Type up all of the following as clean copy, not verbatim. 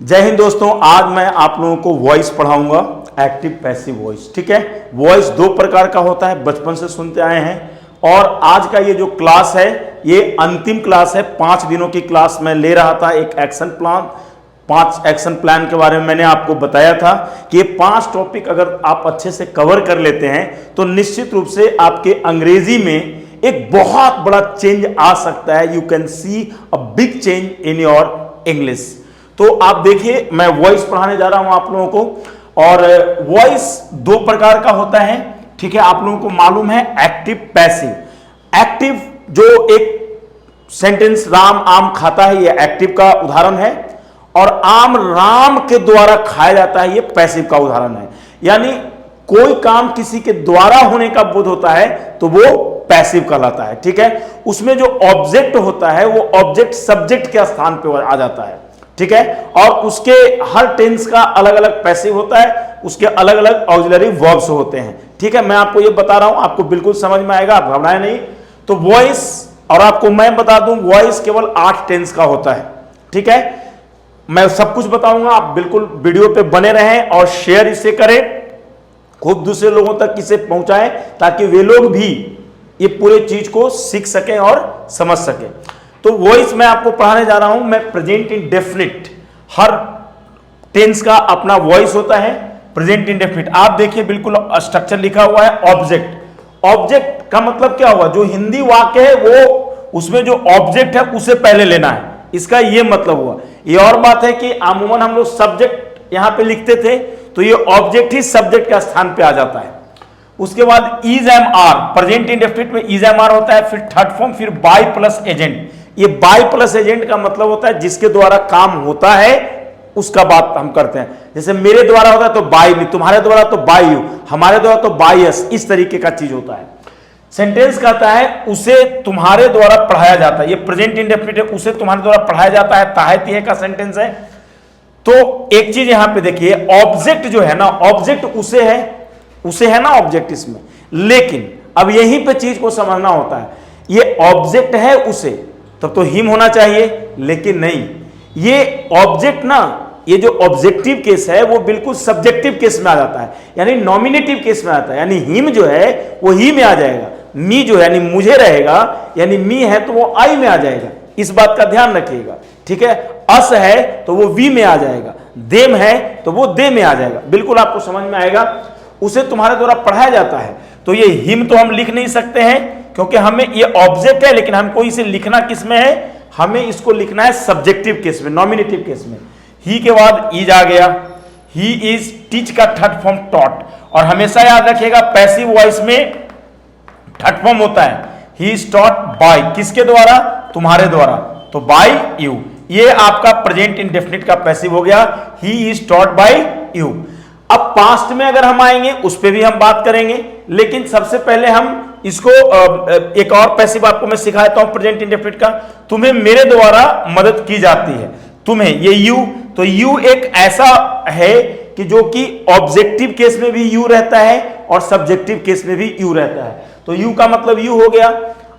जय हिंद दोस्तों, आज मैं आप लोगों को वॉइस पढ़ाऊंगा, एक्टिव पैसिव वॉइस। ठीक है, वॉइस दो प्रकार का होता है, बचपन से सुनते आए हैं। और आज का ये जो क्लास है ये अंतिम क्लास है। 5 दिनों की क्लास मैं ले रहा था। एक एक्शन प्लान, 5 एक्शन प्लान के बारे में मैंने आपको बताया था कि ये 5 टॉपिक अगर आप अच्छे से कवर कर लेते हैं तो निश्चित रूप से आपके अंग्रेजी में एक बहुत बड़ा चेंज आ सकता है। You can see a big change in your English. तो आप देखिए, मैं वॉइस पढ़ाने जा रहा हूं आप लोगों को। और वॉइस दो प्रकार का होता है। ठीक है, आप लोगों को मालूम है एक्टिव पैसिव। एक्टिव जो एक सेंटेंस राम आम खाता है, ये एक्टिव का उदाहरण है। और आम राम के द्वारा खाया जाता है, ये पैसिव का उदाहरण है। यानी कोई काम किसी के द्वारा होने का बोध होता है तो वो पैसिव कहलाता है। ठीक है, उसमें जो ऑब्जेक्ट होता है वो ऑब्जेक्ट सब्जेक्ट के स्थान पर आ जाता है। ठीक है, और उसके हर टेंस का अलग अलग पैसिव होता है, उसके अलग अलग ऑक्सिलरी वर्ब्स होते हैं। ठीक है, मैं आपको ये बता रहा हूं, आपको बिल्कुल समझ में आएगा, आप घबराएं नहीं। तो वॉइस, और आपको मैं बता दूं, वॉइस केवल 8 टेंस का होता है। ठीक है, मैं सब कुछ बताऊंगा, आप बिल्कुल वीडियो पे बने रहें और शेयर इसे करें, खूब दूसरे लोगों तक इसे पहुंचाएं ताकि वे लोग भी ये पूरे चीज को सीख सकें और समझ सकें। तो वॉइस मैं आपको पढ़ाने जा रहा हूं, मैं प्रेजेंट इंडेफिनिट, हर टेंस का अपना वॉइस होता है। प्रेजेंट इंडेफिनिट आप देखिए, बिल्कुल स्ट्रक्चर लिखा हुआ है। ऑब्जेक्ट, ऑब्जेक्ट का मतलब क्या हुआ, जो हिंदी वाक्य है वो उसमें जो ऑब्जेक्ट है उसे पहले लेना है, इसका ये मतलब हुआ। ये और बात है कि अमूमन हम लोग सब्जेक्ट यहां पे लिखते थे तो ये ऑब्जेक्ट ही सब्जेक्ट के स्थान पे आ जाता है। उसके बाद is am are, present indefinite में इज एम आर होता है। फिर थर्ड फॉर्म, फिर बाय प्लस एजेंट। ये बाय प्लस एजेंट का मतलब होता है जिसके द्वारा काम होता है उसका बात हम करते हैं। जैसे मेरे द्वारा होता है तो बाय मी, तुम्हारे द्वारा तो बाय यू, हमारे द्वारा तो बाय अस, इस तरीके का चीज होता है। सेंटेंस कहता है उसे तुम्हारे द्वारा पढ़ाया जाता है, ये प्रेजेंट इंडेफिनिट है, उसे तुम्हारे द्वारा पढ़ाया जाता है, ताहती का सेंटेंस है। तो एक चीज यहां पे देखिए, ऑब्जेक्ट जो है ना, ऑब्जेक्ट उसे है ना ऑब्जेक्ट इसमें। लेकिन अब यहीं पे चीज को समझना होता है, ये ऑब्जेक्ट है उसे, तब तो हिम होना चाहिए, लेकिन नहीं। ये ऑब्जेक्ट ना, ये जो ऑब्जेक्टिव केस है वो बिल्कुल सब्जेक्टिव केस में आ जाता है, यानी नॉमिनेटिव केस में आता है। यानी हिम जो है वो ही में आ जाएगा, मी जो है यानी मुझे रहेगा, यानी मी है तो वो आई में आ जाएगा। इस बात का ध्यान रखिएगा। ठीक है, अस है तो वो वी में आ जाएगा, देम है तो वो दे में आ जाएगा। बिल्कुल आपको समझ में आएगा। उसे तुम्हारे द्वारा पढ़ाया जाता है, तो ये हिम तो हम लिख नहीं सकते हैं क्योंकि हमें ये ऑब्जेक्ट है, लेकिन हमको इसे लिखना किस में है, हमें इसको लिखना है सब्जेक्टिव केस में, नॉमिनेटिव केस में। ही के बाद इज आ गया, ही इज, टीच का थर्ड फॉर्म टॉट। और हमेशा याद रखिएगा पैसिव वॉइस में थर्ड फॉर्म होता है, ही इज टॉट बाय, किसके द्वारा, तुम्हारे द्वारा, तो बाय यू। ये आपका प्रेजेंट इंडेफिनिट का पैसिव हो गया, ही इज टॉट बाय यू। अब पास्ट में अगर हम आएंगे उस पर भी हम बात करेंगे, लेकिन सबसे पहले हम इसको एक और पैसिव आपको मैं सिखाता हूं प्रेजेंट इंडेफिनिट का। तुम्हें मेरे द्वारा मदद की जाती है, तुम्हें, ये यू, तो यू एक ऐसा है कि जो कि ऑब्जेक्टिव केस में भी यू रहता है और सब्जेक्टिव केस में भी यू रहता है। तो यू का मतलब यू हो गया,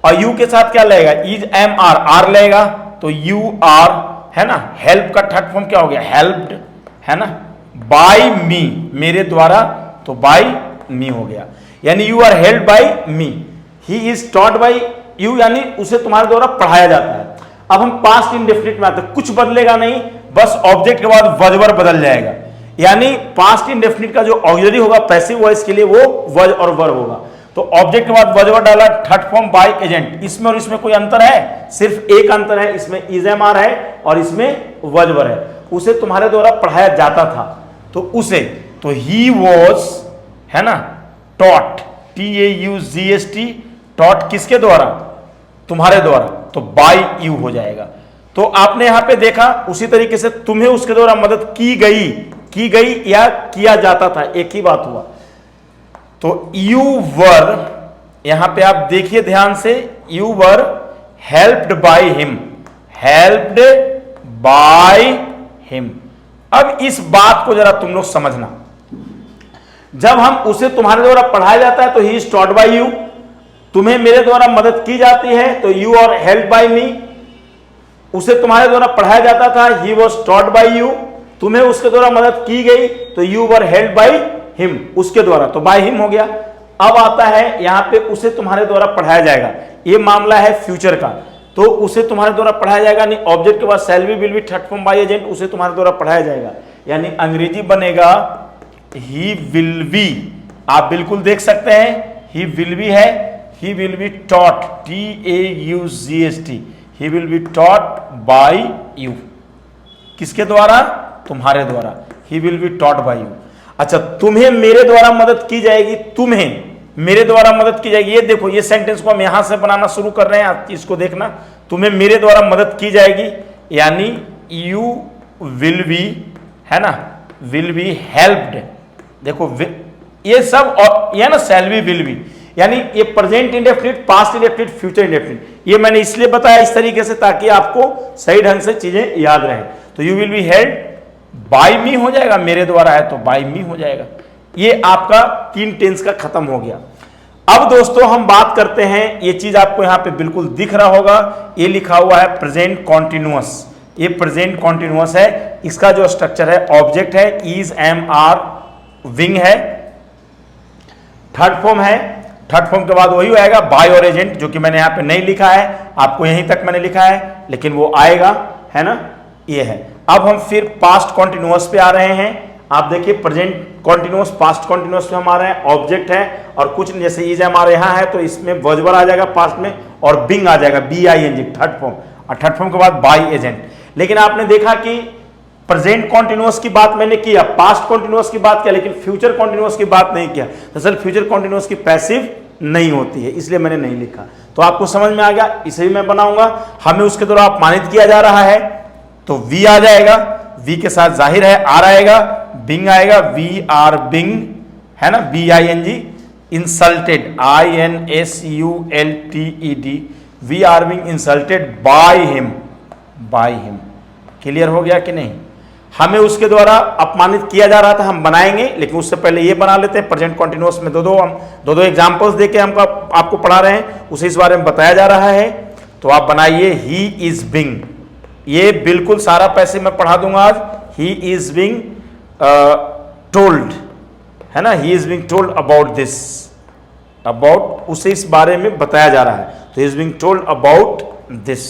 और यू के साथ क्या लगेगा, इज एम आर, आर लगेगा तो यू आर, है ना। हेल्प का थर्ड फॉर्म क्या हो गया, हेल्प्ड, है ना। बाय मी, मेरे द्वारा, तो बाय मी हो गया, यानी you are helped by me. He is taught by you, यानी उसे तुम्हारे द्वारा पढ़ाया जाता है। अब हम पास्ट इंडेफिनिट में आते हैं, कुछ बदलेगा नहीं, बस ऑब्जेक्ट के बाद वजवर बदल जाएगा। यानी पास्ट इंडेफिनिट का जो ऑक्सिलरी होगा पैसिव वॉइस के लिए वो वज और वर होगा। तो ऑब्जेक्ट के बाद वजवर डाला, थर्ड फॉर्म बाय एजेंट। इसमें और इसमें कोई अंतर है, सिर्फ एक अंतर है, इसमें इज एम आर है और इसमें वजवर है। उसे तुम्हारे द्वारा पढ़ाया जाता था, तो उसे, तो ही वॉज, है ना, टॉट, TAUGHT, टॉट किसके द्वारा, तुम्हारे द्वारा, तो बाय यू हो जाएगा। तो आपने यहां पे देखा, उसी तरीके से तुम्हें उसके द्वारा मदद की गई या किया जाता था, एक ही बात हुआ। तो यू वर, यहां पे आप देखिए ध्यान से, you were helped by him, helped by him. अब इस बात को जरा तुम लोग समझना, जब हम उसे तुम्हारे द्वारा पढ़ाया जाता है तो ही इज टॉट बाय यू, तुम्हें मेरे द्वारा मदद की जाती है तो यू आर हेल्प बाय मी, उसे तुम्हारे द्वारा पढ़ाया जाता था, he was taught by you, तुम्हें उसके द्वारा मदद की गई तो you were help by him, उसके द्वारा, तो बाय हिम हो गया। अब आता है यहां पे उसे तुम्हारे द्वारा पढ़ाया जाएगा, ये मामला है फ्यूचर का, तो उसे तुम्हारे द्वारा पढ़ाया जाएगा, नहीं ऑब्जेक्ट के बाद shall be will be third form by agent, उसे तुम्हारे द्वारा पढ़ाया जाएगा, यानी अंग्रेजी बनेगा ही विल बी। आप बिल्कुल देख सकते हैं ही विल बी है, he will be taught, TAUGHT, he will be taught by you, किसके द्वारा, तुम्हारे द्वारा, he will be taught by you. अच्छा, तुम्हें मेरे द्वारा मदद की जाएगी, तुम्हें मेरे द्वारा मदद की जाएगी, ये देखो ये सेंटेंस को हम यहां से बनाना शुरू कर रहे हैं, इसको देखना, तुम्हें मेरे द्वारा मदद की जाएगी, यानी यू विल बी, है ना, विल बी हेल्प्ड, देखो ये सब, और ये ना शैल बी विल बी, यानी ये present indefinite, past indefinite, future indefinite, ये मैंने इसलिए बताया इस तरीके से ताकि आपको सही ढंग से चीजें याद रहे। तो you will be helped by me हो जाएगा, मेरे द्वारा है तो बाय मी हो जाएगा। ये आपका 3 टेंस का खत्म हो गया। अब दोस्तों हम बात करते हैं, ये चीज आपको यहां पे बिल्कुल दिख रहा होगा, ये लिखा हुआ है प्रेजेंट कॉन्टिन्यूअस, ये प्रेजेंट कॉन्टिन्यूअस है, इसका जो स्ट्रक्चर है ऑब्जेक्ट है, इज, एम, आर, विंग है, थर्ड फॉर्म है, थर्ड फॉर्म के बाद वही आएगा बाय और एजेंट, जो कि मैंने यहां पे नहीं लिखा है, आपको यहीं तक मैंने लिखा है, लेकिन वो आएगा, है ना, ये है। अब हम फिर पास्ट कॉन्टिन्यूअस पे आ रहे हैं, आप देखिए प्रेजेंट कॉन्टिन्यूअस, पास्ट कॉन्टिन्यूअस पे हम आ रहे हैं, ऑब्जेक्ट है और कुछ जैसे इज हमारे यहां है तो इसमें वर्ब आ जाएगा पास्ट में, और बिंग आ जाएगा, BING, थर्ड फॉर्म, और थर्ड फॉर्म के बाद बाय एजेंट। लेकिन आपने देखा कि प्रेजेंट कॉन्टिन्यूअस की बात मैंने किया, पास्ट कॉन्टिन्यूअस की बात किया, लेकिन फ्यूचर कॉन्टिन्यूअस की बात नहीं किया। दरअसल फ्यूचर कॉन्टिन्यूअस की पैसिव नहीं होती है, इसलिए मैंने नहीं लिखा। तो आपको समझ में आ गया, इसे भी मैं बनाऊंगा, हमें उसके द्वारा अपमानित किया जा रहा है तो वी आ जाएगा, वी के साथ जाहिर है आर आएगा, बिंग आएगा, वी आर बिंग, है ना, BING, insulted, INSULTED, we are being insulted by him, by him. Clear हो गया कि नहीं? हमें उसके द्वारा अपमानित किया जा रहा था, हम बनाएंगे, लेकिन उससे पहले ये बना लेते हैं। प्रेजेंट कॉन्टिन्यूअस में दो एग्जांपल्स देके हम आपको पढ़ा रहे हैं, उसे इस बारे में बताया जा रहा है। तो आप बनाइए ही इज बिंग, ये बिल्कुल सारा पैसे मैं पढ़ा दूंगा आज। ही इज बिंग टोल्ड, है ना, he is being told about this, about, उसे इस बारे में बताया जा रहा है, तो he is being told about this,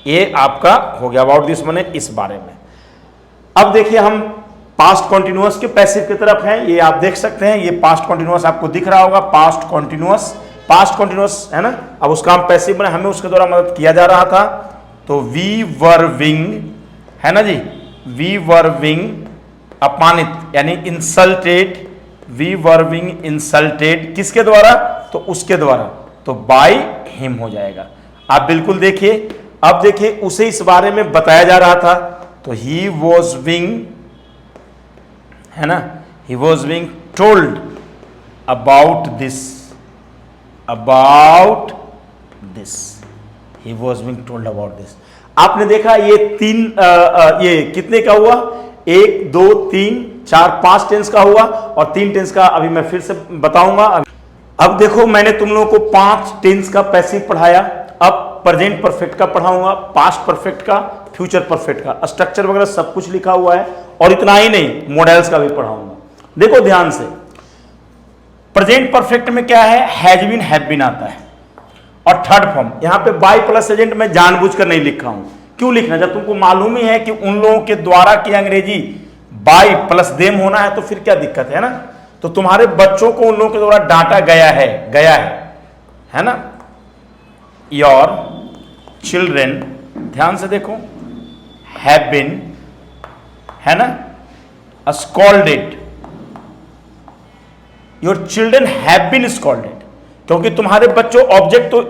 ये आपका हो गया, अबाउट दिस माने इस बारे में। अब देखिए हम पास्ट कॉन्टिन्यूअस के पैसिव की तरफ हैं, ये आप देख सकते हैं, ये पास्ट कॉन्टिन्यूअस आपको दिख रहा होगा, पास्ट कॉन्टिन्यूअस, पास्ट कॉन्टिन्यूअस, है ना। अब उसका हम पैसिव बने, हमें उसके द्वारा मदद किया जा रहा था, तो वी वर विंग, है ना जी, वी वर विंग, अपमानित यानी insulted, we were being insulted, किसके द्वारा, तो उसके द्वारा, तो बाय हिम हो जाएगा। आप बिल्कुल देखिए, अब देखिए उसे इस बारे में बताया जा रहा था, तो ही वॉज बिंग, है ना, he was being told about this, about this, he was being told about this. आपने देखा ये तीन ये कितने का हुआ, 1 2 3 4 5 टेंस का हुआ, और 3 टेंस का अभी मैं फिर से बताऊंगा। अब देखो मैंने तुम लोगों को 5 टेंस का पैसिव पढ़ाया, अब प्रेजेंट परफेक्ट का पढ़ाऊंगा, पास्ट परफेक्ट का, फ्यूचर परफेक्ट का, स्ट्रक्चर वगैरह सब कुछ लिखा हुआ है, और इतना ही नहीं मॉडल्स का भी पढ़ाऊंगा। देखो ध्यान से, प्रेजेंट परफेक्ट में क्या है, हैज बीन, हैव बीन आता है, और थर्ड फॉर्म, यहां पे बाय प्लस एजेंट मैं जानबूझकर नहीं लिखा हूं। क्यों लिखना, जब तुमको मालूम ही है कि उन लोगों के द्वारा की अंग्रेजी बाय प्लस देम होना है, तो फिर क्या दिक्कत है ना। तो तुम्हारे बच्चों को उन लोगों के द्वारा डांटा गया है ना। योर चिल्ड्रेन, ध्यान से देखो, हैव बीन, है ना, scolded, your children have been scolded, क्योंकि तुम्हारे बच्चों, ऑब्जेक्ट तो,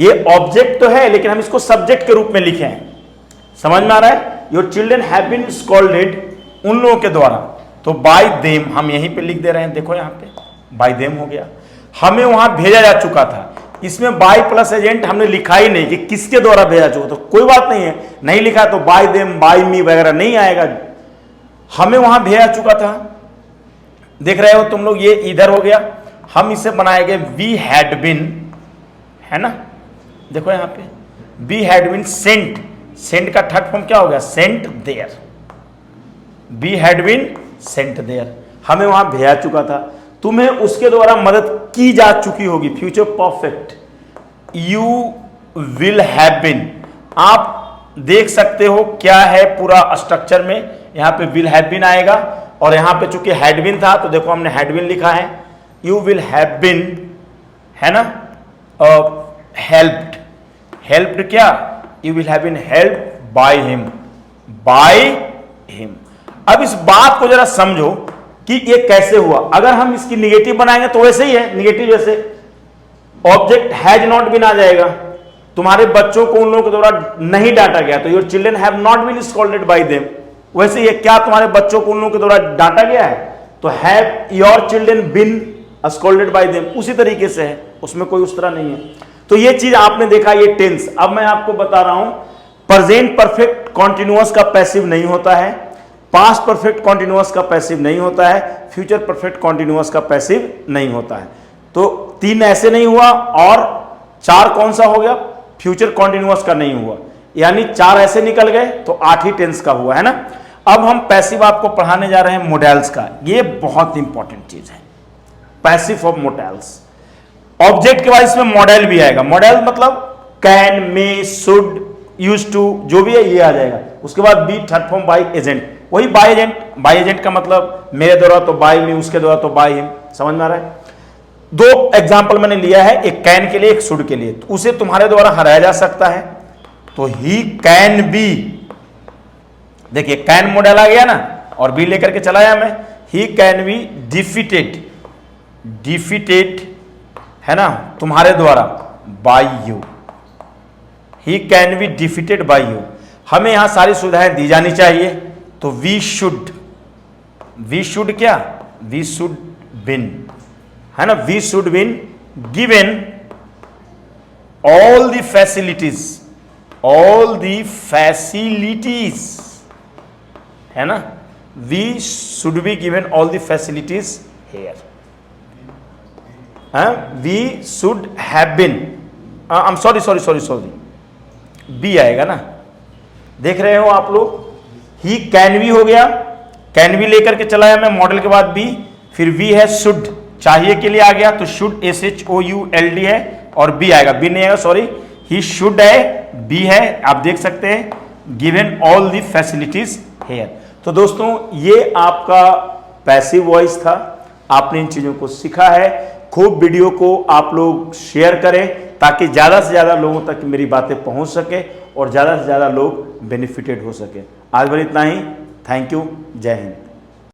ये ऑब्जेक्ट तो है लेकिन हम इसको सब्जेक्ट के रूप में लिखे हैं, समझ में आ रहा है। Your children have been scolded, उन लोगों के द्वारा, तो बाय देम हम यहीं पे लिख दे रहे हैं, देखो यहां पे बाय देम हो गया। हमें वहां भेजा जा चुका था, इसमें बाय प्लस एजेंट हमने लिखा ही नहीं कि किसके द्वारा भेजा चुका, तो कोई बात नहीं है, नहीं लिखा तो बाय देम, बाय मी वगैरह नहीं आएगा, हमें वहां भेजा चुका था। देख रहे हो तुम लोग, ये इधर हो गया, हम इसे बनाएंगे वी हैड बिन, है ना, देखो यहां पे we had been sent, sent का थर्ड फॉर्म क्या हो गया, sent there, we had been sent there, हमें वहां भेजा चुका था, तुम्हें उसके द्वारा मदद की जा चुकी होगी। Future perfect, you will have been, आप देख सकते हो क्या है पूरा स्ट्रक्चर में, यहां पे विल हैव बीन आएगा और यहां पे चूंकि हैड बीन था तो देखो हमने हैड बीन लिखा है, यू विल हैव बीन, है ना, हेल्प्ड, हेल्प्ड क्या, you will have been helped by him, by him. अब इस बात को जरा समझो कि ये कैसे हुआ। अगर हम इसकी निगेटिव बनाएंगे तो वैसे ही है, निगेटिव जैसे ऑब्जेक्ट हैज नॉट बीन आ जाएगा, तुम्हारे बच्चों को उन लोगों के द्वारा नहीं डांटा गया, तो your children have not been scolded by them. वैसे ही क्या तुम्हारे बच्चों को उन लोगों के द्वारा डांटा गया है, तो have your children been scolded by them, उसी तरीके से है, उसमें कोई उस तरह नहीं है। तो ये चीज आपने देखा, ये टेंस। अब मैं आपको बता रहा हूं, प्रेजेंट परफेक्ट कॉन्टिन्यूअस का पैसिव नहीं होता है, पास्ट परफेक्ट कॉन्टिन्यूअस का पैसिव नहीं होता है, फ्यूचर परफेक्ट कॉन्टिन्यूअस का पैसिव नहीं होता है। तो 3 ऐसे नहीं हुआ और 4 कौन सा हो गया, फ्यूचर कॉन्टिन्यूअस का नहीं हुआ, यानी 4 ऐसे निकल गए तो 8 ही टेंस का हुआ, है ना। अब हम पैसिव आपको पढ़ाने जा रहे हैं मोडेल्स का, ये बहुत इंपॉर्टेंट चीज है, पैसिव ऑफ मोडेल्स। ऑब्जेक्ट के बाद इसमें मॉडल भी आएगा, मॉडल मतलब can, may, should, use to, जो भी है ये आ जाएगा। उसके बाद be, third form by agent, वही बाय एजेंट, बाय एजेंट का मतलब मेरे द्वारा तो बाय मी, उसके द्वारा तो बाय हिम, समझ में आ रहा है। 2 एग्जाम्पल मैंने लिया है, एक कैन के लिए एक शुड के लिए, तो उसे तुम्हारे द्वारा हराया जा सकता है, तो ही कैन बी, देखिए कैन मॉडल आ गया ना और बी लेकर के चलाया मैं, he can be defeated, defeated है ना तुम्हारे द्वारा, by you, he can be defeated by you. हमें यहां सारी सुविधाएं दी जानी चाहिए, तो वी शुड, वी शुड क्या, वी शुड बिन, है ना, we should been given all the facilities, all the facilities, है ना, we should be given all the facilities here, we should have been, I am sorry sorry sorry sorry, B आएगा ना, देख रहे हो आप लोग, ही कैन बी हो गया, कैन बी लेकर के चलाया मैं मॉडल के बाद बी, फिर वी है शुड, चाहिए के लिए आ गया तो शुड SHOULD है और बी आएगा, बी नहीं आएगा सॉरी, ही शुड है, बी है, आप देख सकते हैं given all the facilities here. तो दोस्तों ये आपका पैसिव वॉइस था, आपने इन चीजों को सीखा है। खूब वीडियो को आप लोग शेयर करें ताकि ज्यादा से ज्यादा लोगों तक मेरी बातें पहुंच सके और ज्यादा से ज्यादा लोग बेनिफिटेड हो सके। आज भर इतना ही, थैंक यू, जय हिंद।